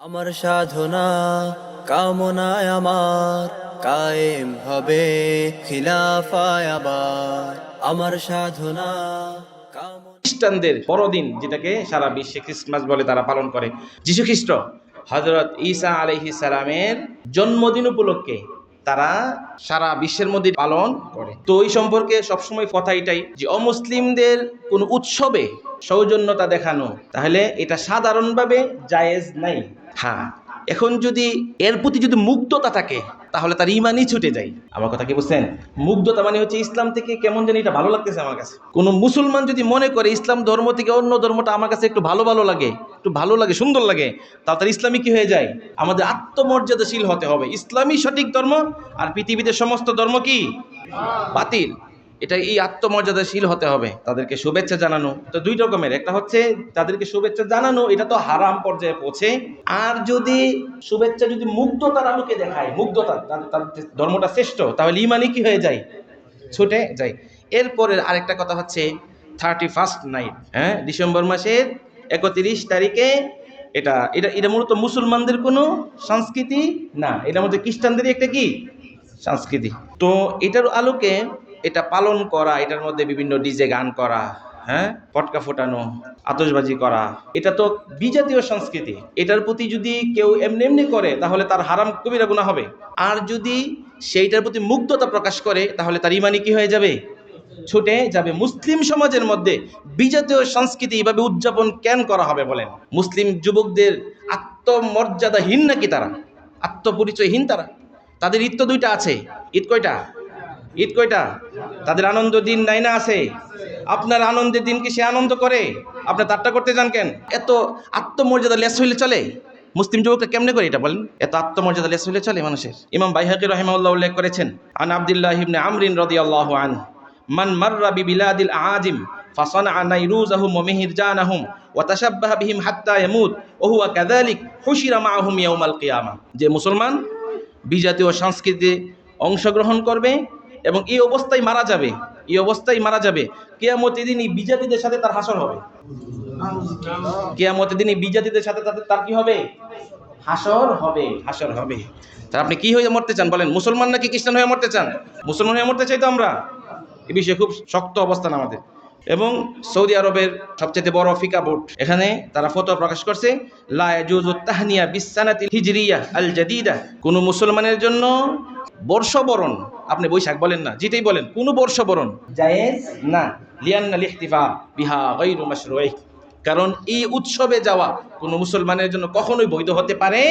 আমার সাধনা কামনায় আমার কায়েম হবে খিলাফায় আবার। আমার সাধনা কামনা। খ্রিস্টানদের বড়দিন, যেটাকে সারা বিশ্বে ক্রিসমাস বলে তারা পালন করে, যীশু খ্রিস্ট হযরত ঈসা আলাইহিস সালামের জন্মদিন উপলক্ষে তারা সারা বিশ্বের মধ্যে পালন করে। তো ওই সম্পর্কে সবসময় কথা এটাই যে অমুসলিমদের কোন উৎসবে সৌজন্যতা দেখানো, তাহলে এটা সাধারণভাবে জায়েজ নাই। হ্যাঁ, এখন যদি এর প্রতি যদি মুগ্ধতা থাকে তাহলে তার ইমানই ছুটে যায়। আমার কথা কি বুঝছেন? মুগ্ধতা মানে হচ্ছে ইসলাম থেকে কেমন জানি এটা ভালো লাগতেছে আমার কাছে। কোনো মুসলমান যদি মনে করে ইসলাম ধর্ম থেকে অন্য ধর্মটা আমার কাছে একটু ভালো লাগে, একটু ভালো লাগে, সুন্দর লাগে, তাহলে তার ইসলামী কি হয়ে যায়? আমাদের আত্মমর্যাদাশীল হতে হবে। ইসলামই সঠিক ধর্ম, আর পৃথিবীতে সমস্ত ধর্ম কি বাতিল। এটা এই আত্মমর্যাদাশীল হতে হবে। তাদেরকে শুভেচ্ছা জানানো তো দুই রকমের, একটা হচ্ছে তাদেরকে শুভেচ্ছা জানানো, এটা তো হারাম পর্যায়ে পৌঁছে। আর যদি শুভেচ্ছা যদি মুগ্ধতার আলোকে দেখায়, মুগ্ধতা তাদের ধর্মটা শ্রেষ্ঠ, তাহলে ইমানই কি হয়ে যায়? ছুটে যায়। এরপরে আরেকটা কথা হচ্ছে 31st নাইট, হ্যাঁ, ডিসেম্বর মাসের 31 তারিখে, এটা এটা এটা মূলত মুসলমানদের কোনো সংস্কৃতি না, এটার মধ্যে খ্রিস্টানদেরই একটা কি সংস্কৃতি। তো এটার আলোকে এটা পালন করা, এটার মধ্যে বিভিন্ন ডিজে গান করা, হ্যাঁ, পটকা ফোটানো, আতশবাজি করা, এটা তো বিজাতীয় সংস্কৃতি। এটার প্রতি যদি কেউ এমনি এমনি করে তাহলে তার হারাম কবিরা গুনাহ হবে। আর যদি সেইটার প্রতি মুগ্ধতা প্রকাশ করে তাহলে তার ইমানি কি হয়ে যাবে? ছুটে যাবে। মুসলিম সমাজের মধ্যে বিজাতীয় সংস্কৃতি এইভাবে উদযাপন কেন করা হবে বলেন? মুসলিম যুবকদের আত্মমর্যাদাহীন নাকি তারা? আত্মপরিচয়হীন তারা? তাদের ঈদ তো দুইটা আছে। ঈদ কয়টা? ঈদ কয়টা? তাদের আনন্দ দিন নাই না আছে? আপনার আনন্দের দিন কি সে আনন্দ করে? আপনি তারটা করতে যান কেন? এত আত্মমর্যাদা লেস হইলে চলে? মুসলিম যুবকরা কেমনে করে এটা বলেন? এত আত্মমর্যাদা লেস হইলে চলে মানুষের? ইমাম বাইহাকী রাহিমাহুল্লাহ উল্লেখ করেছেন, আন আব্দুল্লাহ ইবনে আমরিন রাদিয়াল্লাহু আনহু, মান মাররা বিবিলাদিল আজিম ফাসানাআ নাইরুজাহুম ওয়া মিহরজানাহুম ওয়া তাশাব্বাহা বিহিম হাত্তা ইয়ামুত ওয়া হুয়া কাযালিক হুশিরা মাআহুম ইয়াউমাল কিয়ামা। যে মুসলমান বিজাতীয় সংস্কৃতিতে অংশগ্রহণ করবে এবং এই অবস্থায় মারা যাবে, এই অবস্থায় মারা যাবে, কিয়ামতের দিন এই বিজাতিদের সাথে তার হাসর হবে। কিয়ামতের দিন এই বিজাতিদের সাথে তার কি হবে? হাসর হবে, হাসর হবে। তার আপনি কি হয়ে মরতে চান বলেন? মুসলমান নাকি খ্রিস্টান হয়ে মরতে চান? মুসলমান হয়ে মরতে চাই তো আমরা। এই বিষয়ে খুব শক্ত অবস্থান আমাদের। এবং সৌদি আরবের সবচেয়ে বড় ফিকা বোর্ড, এখানে তারা ফতোয়া প্রকাশ করছে, লা ইয়াজুজু তাহনিয়া বিসসানাতিল হিজরিয়া আল জাদিদা, কোন মুসলমানের জন্য বর্ষবরণ, আপনি বৈশাখ বলেন না, যেটাই বলেন, কোন বর্ষবরণ জায়েজ না। লিয়ান্নাল ইহতিফা বিহা গায়রু মাশরুঈ, কারণ এই উৎসবে যাওয়া কোন মুসলমানের জন্য কখনোই বৈধ হতে পারে